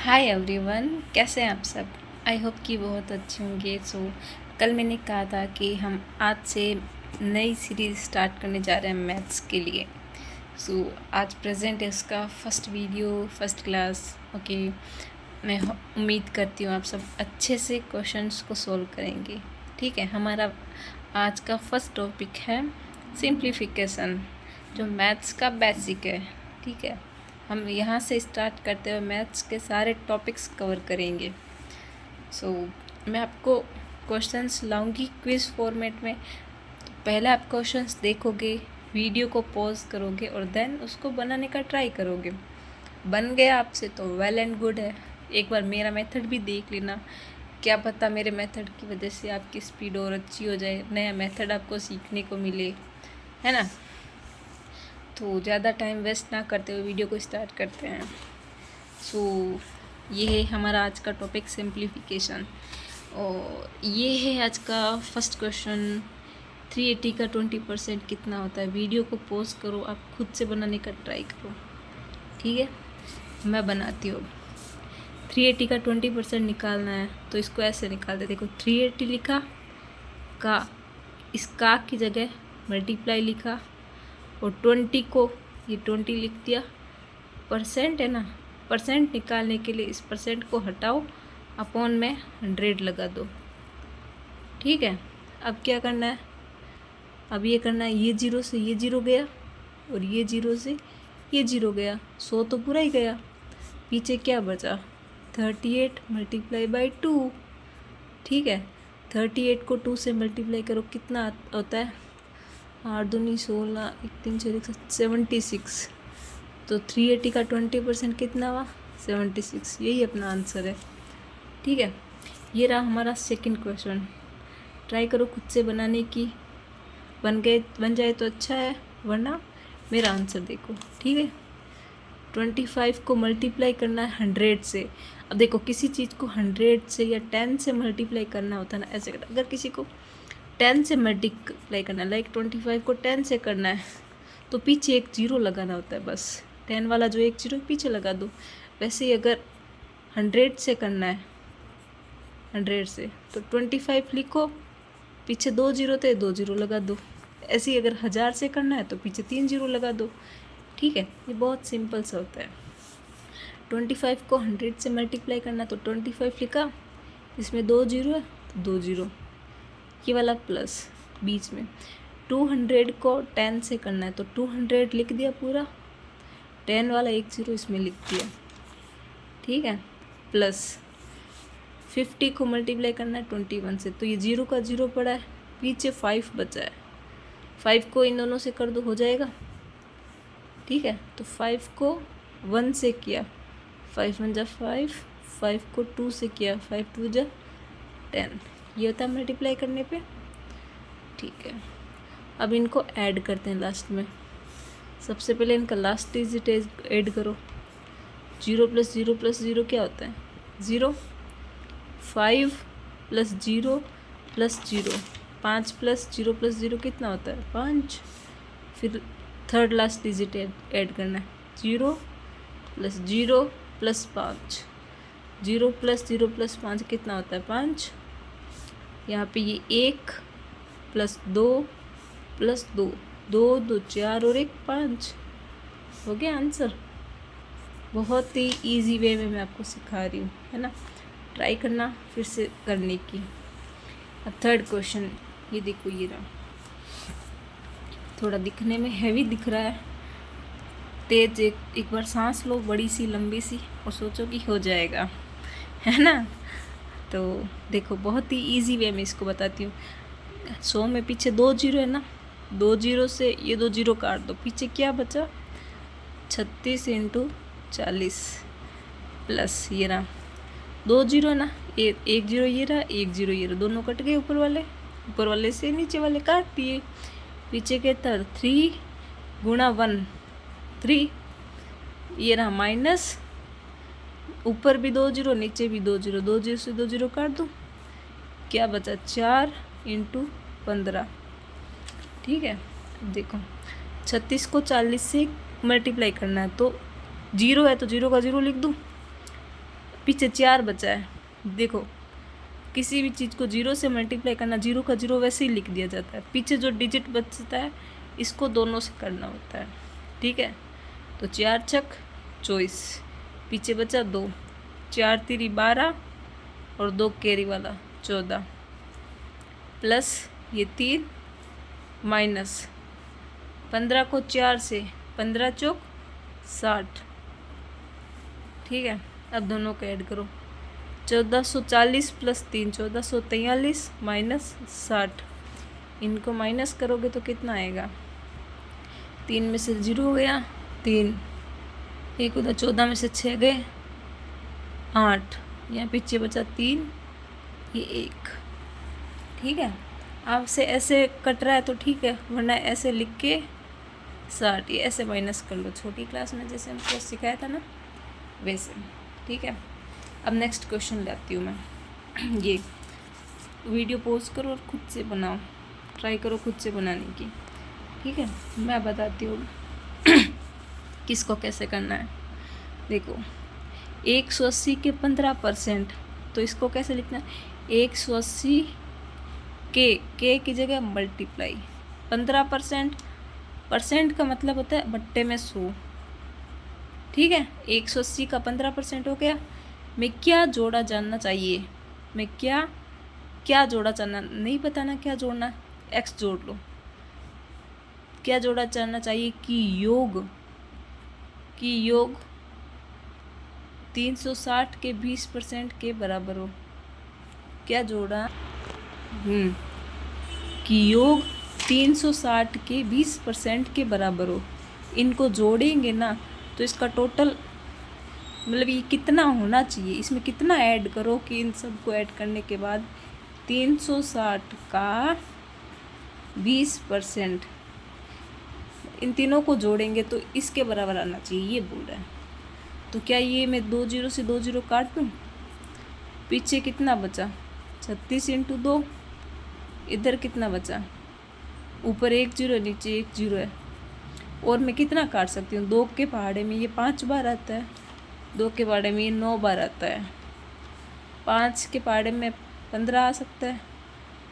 Hi everyone, कैसे हैं आप सब। आई होप कि बहुत अच्छे होंगे। कल मैंने कहा था कि हम आज से नई सीरीज़ स्टार्ट करने जा रहे हैं मैथ्स के लिए। आज प्रेजेंट है उसका first video, first class. Okay, मैं उम्मीद करती हूँ आप सब अच्छे से क्वेश्चंस को सॉल्व करेंगे। ठीक है, हमारा आज का फर्स्ट टॉपिक है सिंप्लीफिकेशन, जो मैथ्स का बेसिक है। ठीक है, हम यहाँ से स्टार्ट करते हुए मैथ्स के सारे टॉपिक्स कवर करेंगे। मैं आपको क्वेश्चंस लाऊंगी क्विज फॉर्मेट में। तो पहले आप क्वेश्चंस देखोगे, वीडियो को पॉज करोगे और देन उसको बनाने का ट्राई करोगे। बन गया आपसे तो वेल एंड गुड है। एक बार मेरा मेथड भी देख लेना, क्या पता मेरे मेथड की वजह से आपकी स्पीड और अच्छी हो जाए, नया मेथड आपको सीखने को मिले, है ना। तो ज़्यादा टाइम वेस्ट ना करते हुए वीडियो को स्टार्ट करते हैं। ये है हमारा आज का टॉपिक सिंप्लीफिकेशन, और ये है आज का फर्स्ट क्वेश्चन। 380 का 20% कितना होता है। वीडियो को पॉज करो, आप खुद से बनाने का ट्राई करो। ठीक है, मैं बनाती हूँ। 380 का 20% निकालना है तो इसको ऐसे निकालते। देखो 380 लिखा, का इस का की जगह मल्टीप्लाई लिखा, और 20 को ये 20 लिख दिया। परसेंट है ना, परसेंट निकालने के लिए इस परसेंट को हटाओ, अपॉन में 100 लगा दो। ठीक है, अब क्या करना है, अब ये करना है, ये जीरो से ये जीरो गया और ये जीरो से ये जीरो गया, 100 तो पूरा ही गया। पीछे क्या बचा, 38 मल्टीप्लाई बाई 2। ठीक है, 38 को 2 से मल्टीप्लाई करो, कितना होता है, 8 दूनी 16, 1 3 6 76। तो 380 का 20% कितना हुआ, 76। यही अपना आंसर है। ठीक है, ये रहा हमारा सेकंड क्वेश्चन। ट्राई करो खुद से बनाने की, बन जाए तो अच्छा है, वरना मेरा आंसर देखो। ठीक है, 25 को मल्टीप्लाई करना है 100 से। अब देखो किसी चीज़ को 100 से या 10 से मल्टीप्लाई करना होता है ना, ऐसे करना। अगर किसी को 10 से मल्टीप्लाई करना है, लाइक 25 को 10 से करना है, तो पीछे एक जीरो लगाना होता है। बस 10 वाला जो एक जीरो पीछे लगा दो। वैसे ही अगर 100 से करना है, 100 से, तो 25 लिखो, पीछे 2 जीरो थे, 2 जीरो लगा दो। ऐसे ही अगर 1000 से करना है तो पीछे 3 जीरो लगा दो। ठीक है, ये बहुत सिंपल सा होता है। 25 को 100 से मल्टीप्लाई करना, तो 25 लिखा, इसमें 2 जीरो है तो 2 जीरो, ये वाला प्लस बीच में। 200 को 10 से करना है तो 200 लिख दिया पूरा, 10 वाला एक जीरो इसमें लिख दिया। ठीक है, प्लस 50 को मल्टीप्लाई करना है 21 से, तो ये जीरो का जीरो पड़ा है, पीछे 5 बचा है। 5 को इन दोनों से कर दो, हो जाएगा। ठीक है, तो 5 को 1 से किया, 5 1 जा 5, 5 को 2 से किया, 5 2 जा 10। ये होता है मल्टीप्लाई करने पे। ठीक है, अब इनको ऐड करते हैं लास्ट में। सबसे पहले इनका लास्ट डिजिट ऐड करो। 0 प्लस 0 प्लस 0 क्या होता है, 0। 5 प्लस 0 प्लस 0, 5 प्लस 0 प्लस 0 कितना होता है, 5। फिर थर्ड लास्ट डिजिट ऐड करना है, 0 प्लस 0 प्लस 5, 0 प्लस 0 प्लस 5 कितना होता है, 5। यहाँ पे ये 1 प्लस 2 प्लस 2, 2 2 4 और 1 5, हो गया आंसर। बहुत ही इजी वे में मैं आपको सिखा रही हूँ, है ना। ट्राई करना फिर से करने की। अब थर्ड क्वेश्चन, ये देखो, ये रहा। थोड़ा दिखने में हैवी दिख रहा है, तेज। एक बार सांस लो बड़ी सी लंबी सी और सोचो कि हो जाएगा, है ना। तो देखो बहुत ही इजी वे में इसको बताती हूँ। 100 में पीछे 2 जीरो है ना, 2 जीरो से ये 2 जीरो काट दो, पीछे क्या बचा, 36 × 40 प्लस ये रहा 2 जीरो है ना, एक जीरो ये रहा, एक जीरो ये रहा, दोनों कट गए। ऊपर वाले से नीचे वाले काट दिए। पीछे के तर 3 गुणा 1 3, ये रहा माइनस, ऊपर भी 2 जीरो नीचे भी 2 जीरो, 2 जीरो से 2 जीरो काट दो, क्या बचा, 4 × 15। ठीक है, अब देखो 36 को 40 से मल्टीप्लाई करना है, तो जीरो है तो जीरो का जीरो लिख दूँ, पीछे 4 बचा है। देखो किसी भी चीज़ को 0 से मल्टीप्लाई करना, 0 का 0 वैसे ही लिख दिया जाता है। पीछे जो डिजिट बचता है इसको दोनों से करना होता है, ठीक है। तो 4 छक 24, पीछे बचा 2, 4 तिरी 12 और 2 कैरी वाला 14, प्लस ये 3 माइनस 15 को 4 से 15 चौक 60, ठीक है। अब दोनों को ऐड करो, 1440 प्लस 3 1443 माइनस 60, इनको माइनस करोगे तो कितना आएगा, 3 में से 0 हो गया 3, एक उधर 14 में से 6 गए 8, यहाँ पीछे बचा 3, ये 1, ठीक है। आपसे ऐसे कट रहा है तो ठीक है, वरना ऐसे लिख के 60 ये ऐसे माइनस कर लो, छोटी क्लास में जैसे हमको सिखाया था ना वैसे, ठीक है। अब नेक्स्ट क्वेश्चन लाती हूँ मैं। ये वीडियो पॉज करो और खुद से बनाओ, ट्राई करो खुद से बनाने की, ठीक है। मैं बताती हूँ किसको कैसे करना है। देखो 180 के 15%, तो इसको कैसे लिखना है, 180 के की जगह मल्टीप्लाई 15%, परसेंट का मतलब होता है बट्टे में 100, ठीक है। 180 का 15% हो गया। मैं क्या जोड़ा जानना चाहिए, मैं क्या जोड़ा जानना नहीं बताना, क्या जोड़ना, एक्स जोड़ लो। क्या जोड़ा जानना चाहिए कि योग 360 के 20% के बराबर हो। क्या जोड़ा, कि योग 360 के 20% के बराबर हो। इनको जोड़ेंगे ना तो इसका टोटल मतलब ये कितना होना चाहिए, इसमें कितना ऐड करो कि इन सब को ऐड करने के बाद 360 का 20%, इन तीनों को जोड़ेंगे तो इसके बराबर आना चाहिए, ये बोल रहा है। तो क्या ये मैं 2 0 से 2 0 काट दूँ, पीछे कितना बचा 36 × 2, इधर कितना बचा, ऊपर 1 0 नीचे 1 0 है। और मैं कितना काट सकती हूँ, 2 के पहाड़े में ये 5 बार आता है, 2 के पहाड़े में ये 9 बार आता है, 5 के पहाड़े में 15 आ सकता है,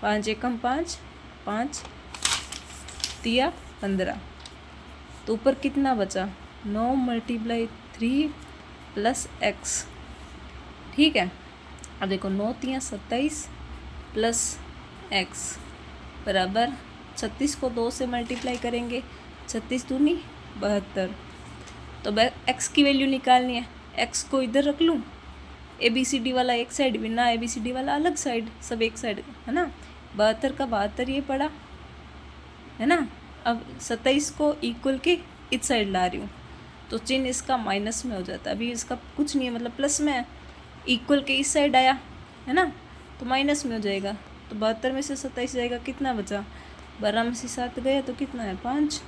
5 एकम 5, 5 तिया 15, तो ऊपर कितना बचा 9 × 3 प्लस x, ठीक है। अब देखो 9 तिया 27 प्लस x बराबर 36 को 2 से मल्टीप्लाई करेंगे, 36 दूनी 72, तो x की वैल्यू निकालनी है। x को इधर रख लूँ, ABCD वाला एक साइड, बिना ABCD वाला अलग साइड, सब एक साइड है ना। 72 का 72 ये पड़ा है ना। अब 27 को इक्वल के इस साइड ला रही हूँ तो चिन्ह इसका माइनस में हो जाता है, अभी इसका कुछ नहीं है मतलब प्लस में है, इक्वल के इस साइड आया है ना तो माइनस में हो जाएगा। तो 72 में से 27 जाएगा, कितना बचा, 12 में से 7 गया तो कितना है 5,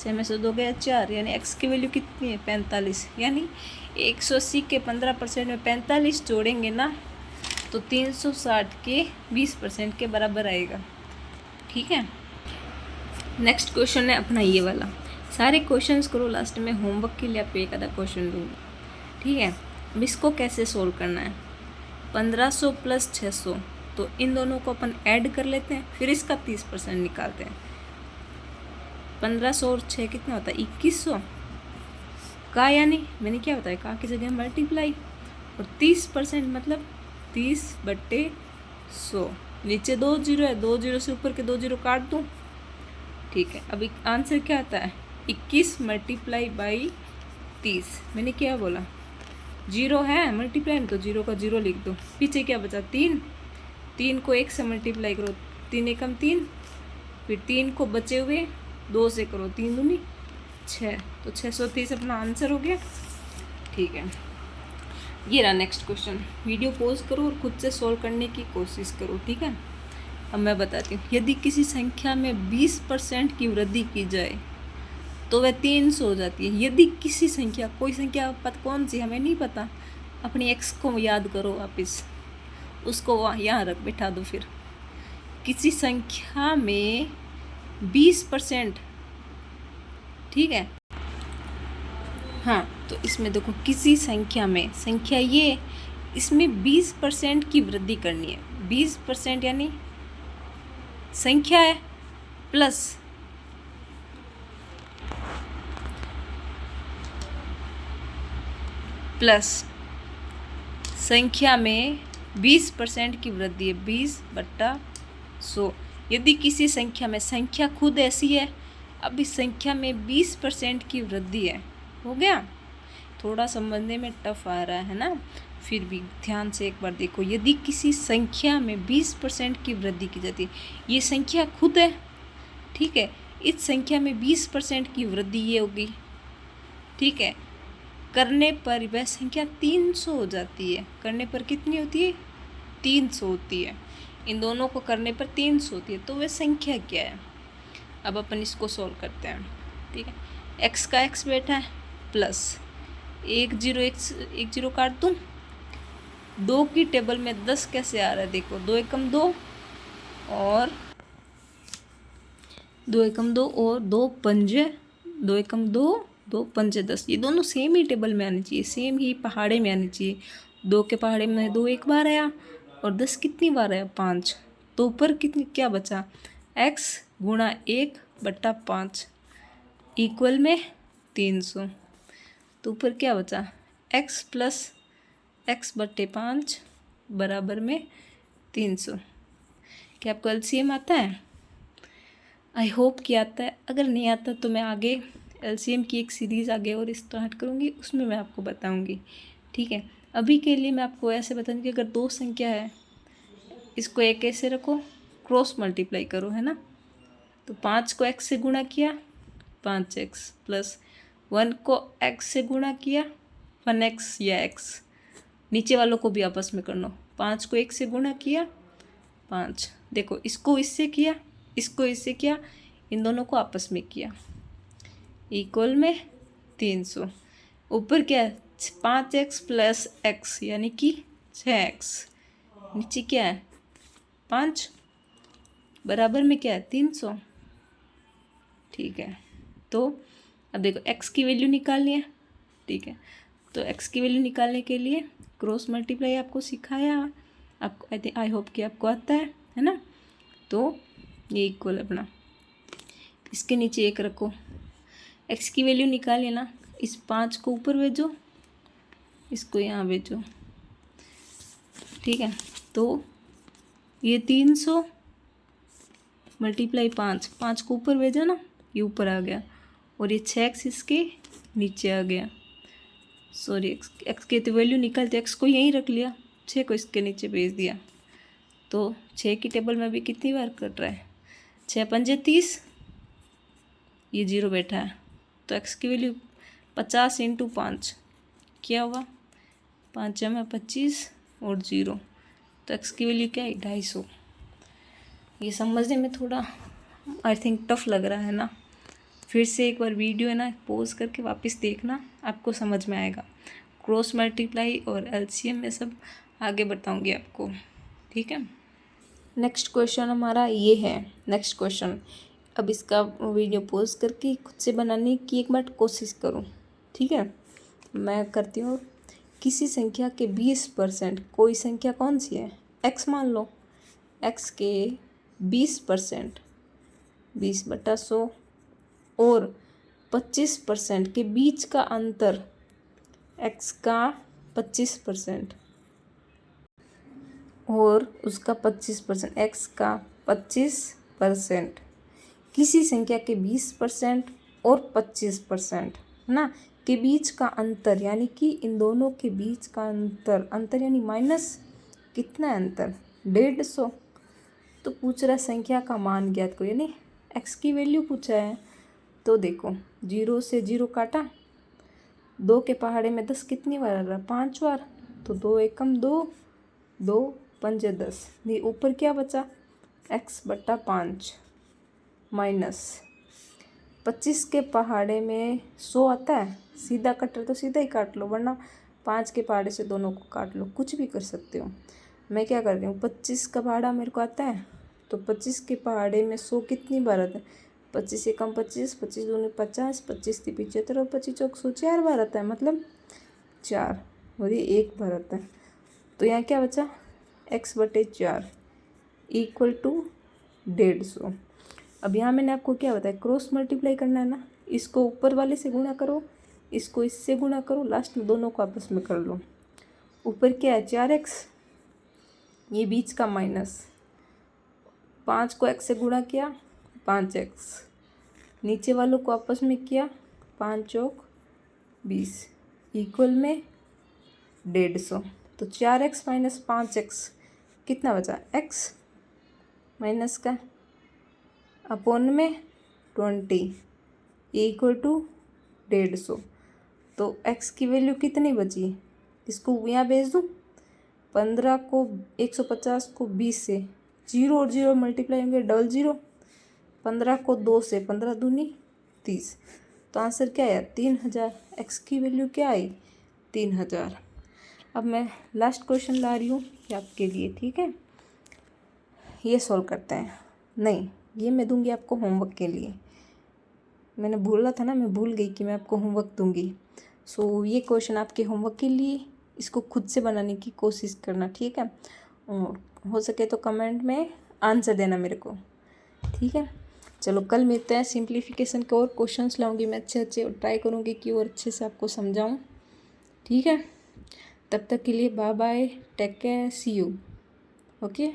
6 में से 2 गया 4, यानी x की वैल्यू कितनी है 45, यानी 180 के 15% में 45 जोड़ेंगे ना तो 360 के 20% के बराबर आएगा, ठीक है। नेक्स्ट क्वेश्चन है अपना ये वाला, सारे क्वेश्चंस करो, लास्ट में होमवर्क के लिए आपको एक आधा क्वेश्चन दूँगी, ठीक है। अब इसको कैसे सोल्व करना है, 1500 प्लस 600, तो इन दोनों को अपन ऐड कर लेते हैं, फिर इसका 30% निकालते हैं। 1500 और 6 कितना होता है 2100 का, यानी मैंने क्या बताया का की जगह मल्टीप्लाई, और 30% मतलब 30/100, नीचे 2 0 है, 2 0 से ऊपर के 2 0 काट दूँ, ठीक है। अब आंसर क्या आता है 21 × 30, मैंने क्या बोला 0 है मल्टीप्लाई में तो 0 का 0 लिख दो, पीछे क्या बचा 3 को 1 से मल्टीप्लाई करो, 3 एकम 3, फिर 3 को बचे हुए 2 से करो, 3 दूनी 6, तो 630 अपना आंसर हो गया, ठीक है। ये रहा नेक्स्ट क्वेश्चन, वीडियो पॉज करो और खुद से सॉल्व करने की कोशिश करो, ठीक है। अब मैं बताती हूँ, यदि किसी संख्या में 20% की वृद्धि की जाए तो वह 300 हो जाती है। यदि किसी संख्या, कोई संख्या कौन सी हमें नहीं पता, अपनी x को याद करो वापिस, उसको यहाँ रख बैठा दो, फिर किसी संख्या में 20%, ठीक है हाँ, तो इसमें देखो किसी संख्या में, संख्या ये, इसमें 20% की वृद्धि करनी है। 20% यानी संख्या है प्लस संख्या में 20% की वृद्धि है, 20/100। यदि किसी संख्या में, संख्या खुद ऐसी है, अब इस संख्या में 20% की वृद्धि है, हो गया। थोड़ा समझने में टफ आ रहा है ना, फिर भी ध्यान से एक बार देखो। यदि किसी संख्या में 20% की वृद्धि की जाती है, ये संख्या खुद है, ठीक है, इस संख्या में 20% की वृद्धि ये होगी, ठीक है, करने पर वह संख्या 300 हो जाती है। करने पर कितनी होती है? 300 होती है। इन दोनों को करने पर 300 होती है, तो वह संख्या क्या है? अब अपन इसको सोल्व करते हैं, ठीक है। x का x बैठा है प्लस 1 0 काट दूँ, 2 की टेबल में 10 कैसे आ रहा है? देखो 2 एकम 2 और 2 एकम 2 और 2 पंजे 2 एकम 2 2 पंजे 10, ये दोनों सेम ही टेबल में आनी चाहिए, सेम ही पहाड़े में आनी चाहिए। 2 के पहाड़े में 2 एक बार आया और 10 कितनी बार आया? 5। तो ऊपर कितनी क्या बचा? x गुणा 1/5 इक्वल में 300। तो ऊपर क्या बचा? x प्लस x/5 बराबर में 300। क्या आपको एलसीएम आता है? आई होप कि आता है। अगर नहीं आता तो मैं आगे एलसीएम की एक सीरीज़ आगे और स्टार्ट करूँगी, उसमें मैं आपको बताऊँगी, ठीक है। अभी के लिए मैं आपको ऐसे बताऊँगी कि अगर 2 संख्या है, इसको एक ऐसे रखो, क्रॉस मल्टीप्लाई करो, है ना। तो 5 को x से गुणा किया 5x प्लस 1 को x से गुणा किया 1x या x, नीचे वालों को भी आपस में कर लो। 5 को 1 से गुणा किया 5, देखो इसको इससे किया, इसको इससे किया, इन दोनों को आपस में किया, इक्वल में 300। ऊपर क्या है? 5x प्लस x यानी कि 6x, नीचे क्या है? 5 बराबर में क्या है? 300, ठीक है। तो अब देखो x की वैल्यू निकालनी है, ठीक है। तो x की वैल्यू निकालने के लिए क्रॉस मल्टीप्लाई आपको सिखाया, आपको आई होप कि आपको आता है ना। तो ये इक्वल अपना, इसके नीचे 1 रखो, x की वैल्यू निकाल लेना। इस 5 को ऊपर भेजो, इसको यहाँ भेजो, ठीक है। तो ये 300 मल्टीप्लाई 5 को ऊपर भेजा ना, ये ऊपर आ गया, और ये 6x इसके नीचे आ गया। सॉरी, x की तो वैल्यू निकालते, x को यहीं रख लिया, 6 को इसके नीचे भेज दिया। तो 6 की टेबल में भी कितनी बार कट रहा है? 6 पंजे 30, ये 0 बैठा है, तो x की वैल्यू 50 × 5 क्या होगा? 5 में 25 और 0, तो x की वैल्यू क्या है? 250। ये समझने में थोड़ा आई थिंक टफ लग रहा है ना। फिर से एक बार वीडियो है ना पॉज करके वापस देखना, आपको समझ में आएगा। क्रॉस मल्टीप्लाई और एलसीएम में सब आगे बताऊंगी आपको, ठीक है। नेक्स्ट क्वेश्चन हमारा ये है, नेक्स्ट क्वेश्चन। अब इसका वीडियो पॉज करके खुद से बनाने की एक बार कोशिश करो, ठीक है। मैं करती हूँ। किसी संख्या के 20%, कोई संख्या कौन सी है? x मान लो, x के 20% 20/100 और 25% के बीच का अंतर x का 25% और उसका 25%, x का 25%, किसी संख्या के 20% और 25% है ना के बीच का अंतर, यानी कि इन दोनों के बीच का अंतर यानी माइनस कितना है अंतर? 150। तो पूछ रहा संख्या का मान ज्ञात करो, यानी x की वैल्यू पूछा है। तो देखो 0 से 0 काटा, 2 के पहाड़े में 10 कितनी बार आ रहा है? 5 बार। तो 2 एकम 2 2 पंजे 10, ये ऊपर क्या बचा? x/5 माइनस 25 के पहाड़े में 100 आता है, सीधा कट रहा तो सीधा ही काट लो, वरना 5 के पहाड़े से दोनों को काट लो, कुछ भी कर सकते हो। मैं क्या कर रही हूँ, 25 का पहाड़ा मेरे को आता है, तो 25 के पहाड़े में 100 कितनी बार आता है? 25 से कम 25, 25 दूनी 50, 25 ती 75 और 25 चौक 100, 4 बार आता है, मतलब 4 और ये 1 बार आता है। तो यहाँ क्या बचा, x/4 इक्वल टू 150। अब यहाँ मैंने आपको क्या बताया, क्रॉस मल्टीप्लाई करना है ना, इसको ऊपर वाले से गुणा करो, इसको इससे गुणा करो, लास्ट में दोनों को आपस में कर लो। ऊपर क्या है 4x, ये बीच का माइनस, 5 को x से गुणा किया 5x, नीचे वालों को आपस में किया 5 चौक 20 इक्वल में 150। तो 4x माइनस 5x कितना बचा, x माइनस का अपॉन में 20 इक्वल टू 150। तो x की वैल्यू कितनी बची, इसको यहाँ भेज दूँ, 15 को 150 को 20 से, 0 और 0 मल्टीप्लाई होंगे, डबल 0, 15 को 2 से, 15 दूनी 30। तो आंसर क्या आया 3000। x की वैल्यू क्या आई 3000। अब मैं लास्ट क्वेश्चन ला रही हूँ ये आपके लिए, ठीक है, ये सॉल्व करते हैं। नहीं, ये मैं दूंगी आपको होमवर्क के लिए, मैंने बोला था ना, मैं भूल गई कि मैं आपको होमवर्क दूंगी। सो ये क्वेश्चन आपके होमवर्क के लिए, इसको खुद से बनाने की कोशिश करना, ठीक है, और हो सके तो कमेंट में आंसर देना मेरे को, ठीक है। चलो कल मिलते हैं, सिंप्लीफिकेशन के और क्वेश्चंस लाऊंगी मैं अच्छे अच्छे, और ट्राई करूँगी कि और अच्छे से आपको समझाऊँ, ठीक है। तब तक के लिए bye bye, take care, see you, okay.